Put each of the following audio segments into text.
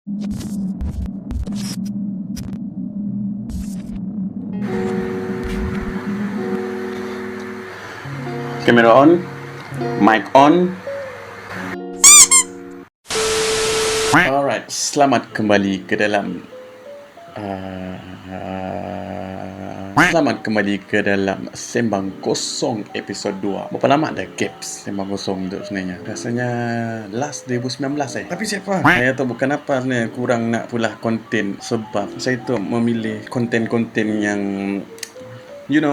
Kamera on, mic on. Alright, selamat kembali ke dalam Sembang Kosong episod 2. Berapa lama dah gaps Sembang Kosong tu sebenarnya? Rasanya last 2019 Tapi siapa? Saya tu bukan apa sebenarnya kurang nak pula konten. Sebab saya tu memilih konten-konten yang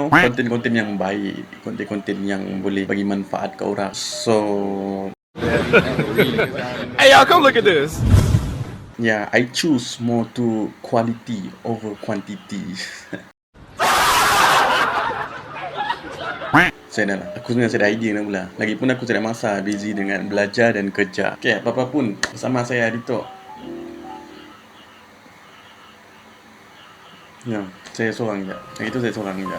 konten-konten yang baik, konten-konten yang boleh bagi manfaat ke orang. So Hey y'all, come look at this. yeah, I choose more to quality over quantity. Saya dah lah. Aku sebenarnya saya ada idea nak pula. Lagipun aku tidak masa busy dengan belajar dan kerja. Okay, apa-apa pun bersama saya Adito. Ya, saya seorang je. Yang itu saya seorang je.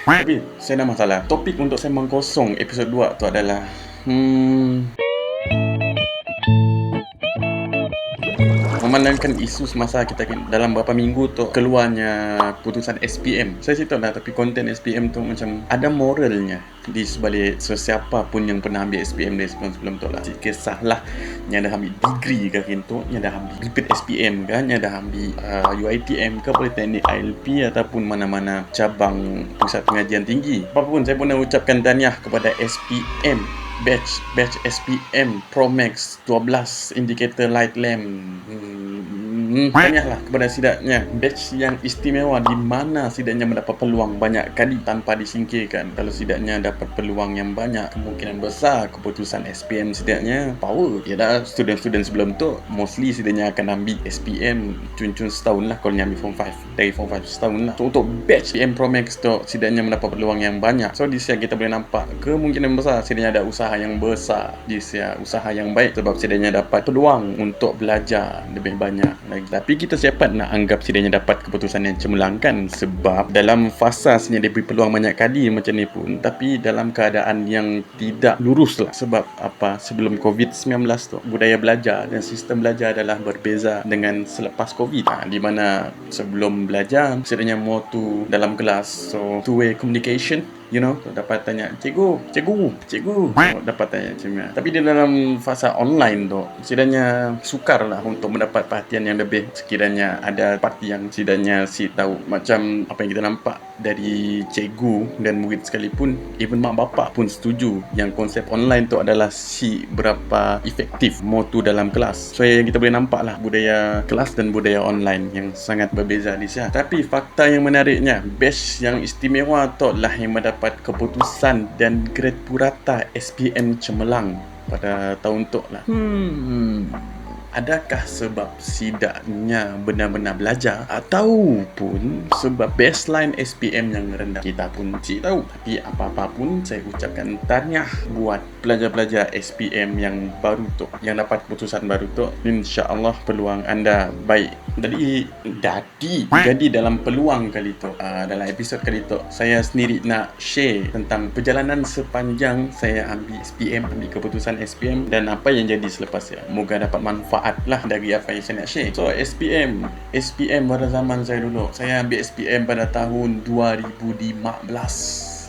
Tapi saya ada masalah. Topik untuk Sembang Kosong episod 2 tu adalah memandangkan isu semasa kita dalam beberapa minggu tu keluarnya putusan SPM. Saya cerita lah, tapi konten SPM tu macam ada moralnya di sebalik sesiapa pun yang pernah ambil SPM dari sebelum tu lah. Kisahlah yang dah ambil degree ke gitu, yang dah ambil repeat SPM kan, yang dah ambil UiTM ke, Politeknik ILP ataupun mana-mana cabang pusat pengajian tinggi. Apapun, saya pun nak ucapkan tahniah kepada SPM batch SPM Pro Max 12 indicator light lamp. Tahniahlah kepada sidaknya batch yang istimewa, di mana sidaknya mendapat peluang banyak kali tanpa disingkirkan. Kalau sidaknya dapat peluang yang banyak, kemungkinan besar keputusan SPM sidaknya power. Ya dah, student-student sebelum tu mostly sidaknya akan ambil SPM cun-cun setahun lah. Kalau ni ambil form 5, dari form 5 setahun lah. So untuk batch SPM Pro Max tu sidaknya mendapat peluang yang banyak. So di sini kita boleh nampak kemungkinan besar sidaknya ada usaha yang besar, di sini usaha yang baik, sebab sidaknya dapat peluang untuk belajar lebih banyak lagi. Tapi kita siapa nak anggap sidaknya dapat keputusan yang cemerlang kan? Sebab dalam fasa sebenarnya dia beri peluang banyak kali macam ni pun, tapi dalam keadaan yang tidak lurus lah. Sebab apa? Sebelum COVID-19 tu, budaya belajar dan sistem belajar adalah berbeza dengan selepas COVID. Di mana sebelum belajar sidaknya more to dalam kelas, so two-way communication, dapat tanya cikgu, dapat tanya macam mana. Tapi di dalam fasa online tu sidaknya sukar lah untuk mendapat perhatian yang lebih. Sekiranya ada parti yang sidaknya si tahu macam apa yang kita nampak dari cikgu dan murid sekalipun, even mak bapak pun setuju yang konsep online tu adalah si berapa efektif more tu dalam kelas. So yang kita boleh nampak lah budaya kelas dan budaya online yang sangat berbeza di sana. Tapi fakta yang menariknya, batch yang istimewa tu lah yang mendapat keputusan dan grade purata SPM cemerlang pada tahun tu lah. Adakah sebab sidaknya benar-benar belajar, ataupun sebab baseline SPM yang rendah? Kita pun tak tahu. Tapi apa-apa pun, saya ucapkan tahniah buat pelajar-pelajar SPM yang baru tu, yang dapat keputusan baru tu. InsyaAllah peluang anda baik. Jadi dalam peluang kali tu, dalam episod kali tu, saya sendiri nak share tentang perjalanan sepanjang saya ambil SPM, ambil keputusan SPM, dan apa yang jadi selepasnya. Moga dapat manfaat lah dari apa yang saya nak share. So SPM pada zaman saya dulu, saya ambil SPM pada tahun 2015.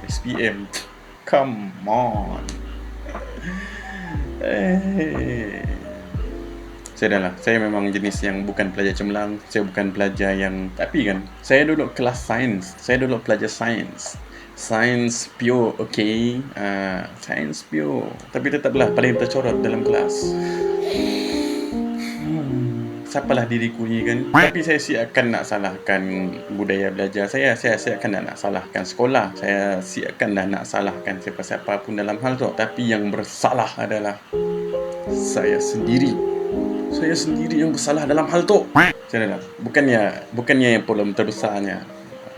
SPM, come on. Saya memang jenis yang bukan pelajar cemerlang. Saya bukan pelajar yang, tapi kan saya duduk kelas sains, saya duduk pelajar Sains pure, okay. Sains pure, tapi tetaplah paling tercorot dalam kelas. Siapalah diriku ni kan. Tapi saya siapkan nak salahkan budaya belajar saya siapkan nak salahkan sekolah, saya siapkan nak salahkan siapa-siapa pun dalam hal tu. Tapi yang bersalah adalah saya sendiri yang bersalah dalam hal tu. Bukannya yang problem terbesarnya.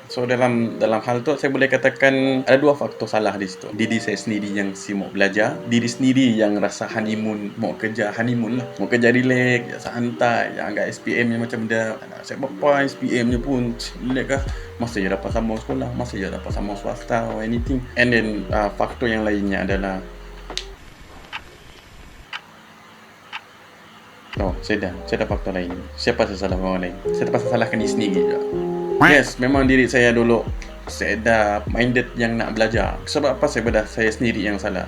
So dalam hal tu saya boleh katakan ada dua faktor salah di situ. Diri saya sendiri yang sibuk belajar, diri sendiri yang rasa honeymoon, mau kerja honeymoon lah, mau kerja relax, santai, yang anggap SPM yang macam dah saya bapa SPM ni pun relax lah, masih je dapat sambung sekolah, masih je dapat sambung swasta or anything. And then faktor yang lainnya adalah Saya dah faktor lain. Siapa saya salah orang lain? Saya terpaksa salahkan diri sendiri juga. Yes, memang diri saya dulu saya dah minded yang nak belajar. Sebab apa saya sendiri yang salah?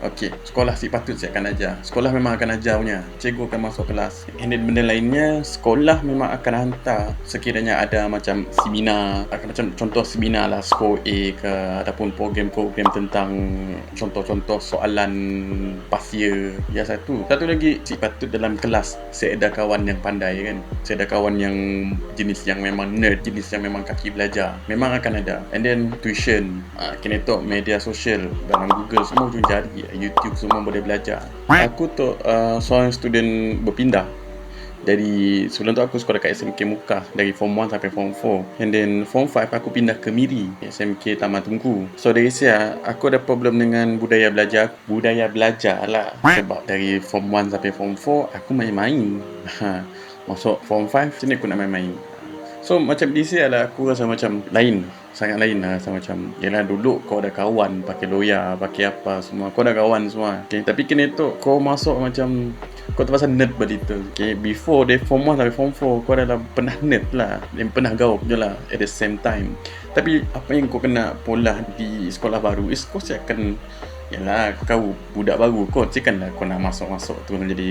Okey, sekolah patut saya akan ajar. Sekolah memang akan ajar punya. Cikgu akan masuk kelas. And then benda lainnya, sekolah memang akan hantar sekiranya ada macam seminar, macam contoh seminar lah, skor A ke, ataupun program-program tentang contoh-contoh soalan past year. Ya, satu lagi, patut dalam kelas saya ada kawan yang pandai kan. Saya ada kawan yang jenis yang memang nerd, jenis yang memang kaki belajar. Memang akan ada. And then tuition, kena tahu media sosial dalam Google semua ujung jari, YouTube semua boleh belajar. Aku tu seorang student berpindah. Dari sebelum tu aku sekolah kat SMK Mukah dari form 1 sampai form 4. And then form 5 aku pindah ke Miri, SMK Taman Tunku. So dari saya aku ada problem dengan budaya belajar lah. Sebab dari form 1 sampai form 4 aku main-main. Masuk form 5 sini aku nak main-main. So macam di sini lah aku rasa macam lain. Sangat lain lah. Rasa macam yelah dulu kau ada kawan pakai loya, pakai apa semua, kau ada kawan semua, okay. Tapi kena tu kau masuk macam kau terpaksa nerd begitu, okay. Before dari form 1 sampai form 4 kau dah pernah nerd lah, dan pernah gaul je lah at the same time. Tapi apa yang kau kena pola di sekolah baru is kau akan yelah kau budak baru, kau lah kau nak masuk tu jadi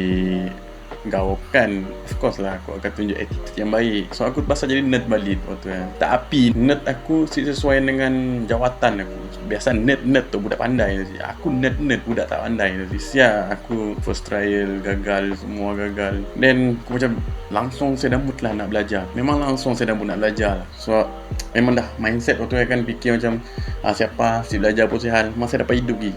gaul kan. Of course lah aku akan tunjuk attitude yang baik. So aku terpaksa jadi nerd balik waktu kan. Tapi nerd aku sesuai dengan jawatan aku. Biasa nerd tu budak pandai. Aku nerd budak tak pandai. Sia aku first trial gagal, semua gagal. Then aku macam langsung saya dah mood lah nak belajar. Memang langsung saya dah mood nak belajar lah. So memang dah mindset waktu kan fikir macam siapa si belajar pun sihat, masih dapat hidup lagi.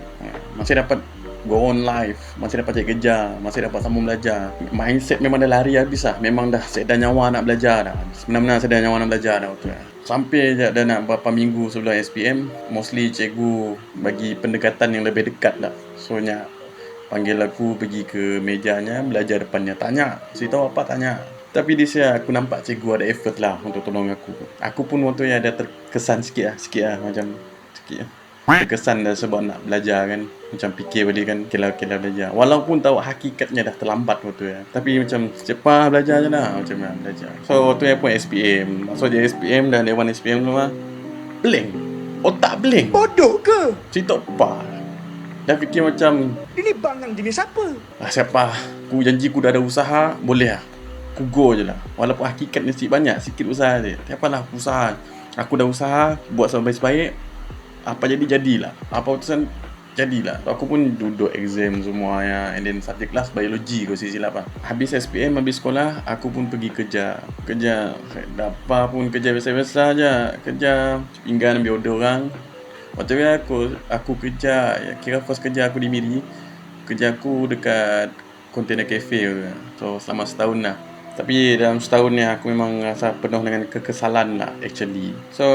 Masih dapat go on life, masih dapat cari kerja, masih dapat sambung belajar. Mindset memang dah lari habis lah. Memang dah saya dah nyawa nak belajar dah. Benar-benar saya dah nyawa nak belajar dah waktu. Sampai je dah nak berapa minggu sebelum SPM, mostly cikgu bagi pendekatan yang lebih dekat lah. So nya panggil aku pergi ke mejanya, belajar depannya, tanya, saya tahu apa tanya. Tapi di sini aku nampak cikgu ada effort lah untuk tolong aku. Aku pun waktu yang ada terkesan sikit lah macam sikit lah. Terkesan dah sebab nak belajar kan. Macam fikir balik kan, kira belajar. Walaupun tahu hakikatnya dah terlambat waktu ya. Tapi macam cepat belajar je lah. Macam mana belajar. So waktu yang pun SPM. Masuk je SPM dan Dewan SPM tu lah. Blank. Otak blank. Bodoh ke? Cerita apa? Dah fikir macam Ini bang yang jenis apa? siapa? Aku janji aku dah ada usaha, boleh lah. Aku go je lah. Walaupun hakikatnya sikit usaha je. Tapi apalah aku usaha. Aku dah usaha, buat sampai sebaik. Apa jadilah. Apa utusan jadilah. Aku pun duduk exam semua ya. And then subjek kelas biologi kau silap lah. Habis SPM, habis sekolah, aku pun pergi kerja. Dapat pun kerja biasa-biasa je. Kerja pinggan ambil order orang. Waktu tu aku kerja, kira first kerja aku di Miri. Kerja aku dekat container cafe. So selama setahun lah. Tapi dalam setahun ni aku memang rasa penuh dengan kekesalan lah actually. So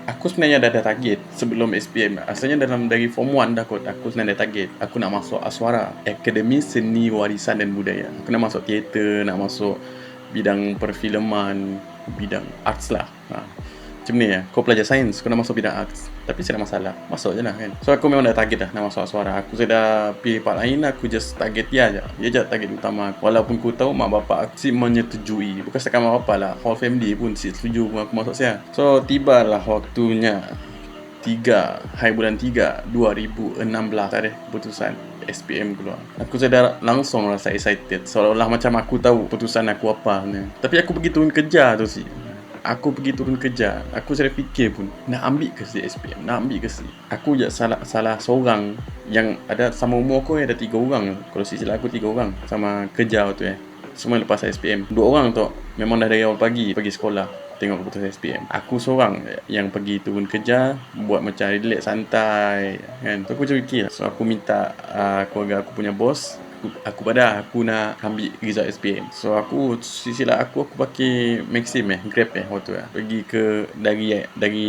aku sebenarnya dah ada target sebelum SPM. Asalnya dari form 1 dah aku sebenarnya ada target. Aku nak masuk Aswara, Akademi Seni Warisan dan Budaya. Aku nak masuk teater, nak masuk bidang perfilman, bidang arts lah. Macam ni ya. Kau pelajar sains, kau nak masuk bidang arts. Tapi saya ada masalah. Masuk je lah kan. So aku memang dah target dah nak masuk Aswara. Saya dah pilih part lain, aku just target dia je. Dia je target utama aku. Walaupun aku tahu mak bapak aku menyetujui. Bukan setakat mak bapak lah, whole family pun setuju aku masuk saya. So tibalah waktunya 3 bulan 3 2016 tarikh keputusan SPM keluar. Aku dah langsung rasa excited. Seolah-olah macam aku tahu keputusan aku apa ni. Tapi aku pergi turun kerja tu sih. Aku pergi turun kerja. Aku sudah fikir pun nak ambil ke si SPM, nak ambil ke si. Aku je salah seorang yang ada sama umur aku, ada 3 orang. Kalau silap aku 3 orang sama kerja tu semua lepas SPM. 2 orang tu memang dah dari awal pagi pergi sekolah tengok keputusan SPM. Aku seorang yang pergi turun kerja, buat macam relax santai kan. So aku macam fikir. So aku minta keluarga aku punya bos, aku nak ambil result SPM. So aku silap aku pakai Maxim Grab waktu pergi ke dari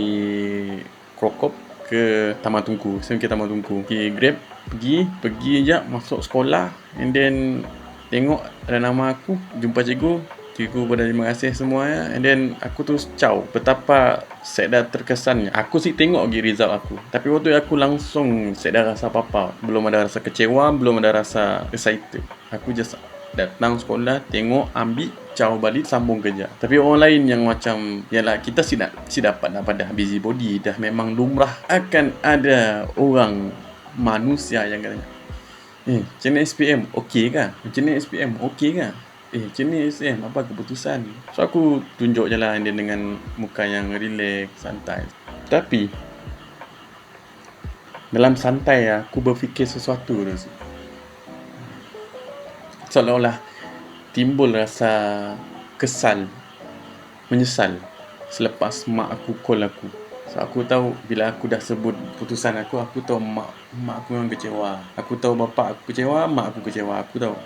Krokop ke Taman Tunku. SMK Taman Tunku. Grab pergi je masuk sekolah, and then tengok ada nama aku, jumpa cikgu pada terima kasih semua and then aku tu caw betapa saya dah terkesannya. Aku sih tengok lagi result aku, tapi waktu aku langsung saya dah rasa apa-apa. Belum ada rasa kecewa, belum ada rasa excited. Aku just Datang sekolah, tengok, ambil, caw balik, sambung kerja. Tapi orang lain yang macam, yalah kita si dapat dah pada busybody, dah memang lumrah. Akan ada orang manusia yang katanya, macam mana SPM? Okey ke? Macam mana SPM? Okey ke? Macam mana SPM? Apa keputusan? So aku tunjuk je lah dia dengan muka yang relax, santai. Tapi dalam santai aku berfikir sesuatu tu. Seolah-olah timbul rasa kesal, menyesal selepas mak aku call aku. So aku tahu bila aku dah sebut putusan aku tahu mak aku memang kecewa. Aku tahu bapak aku kecewa, mak aku kecewa. Aku tahu.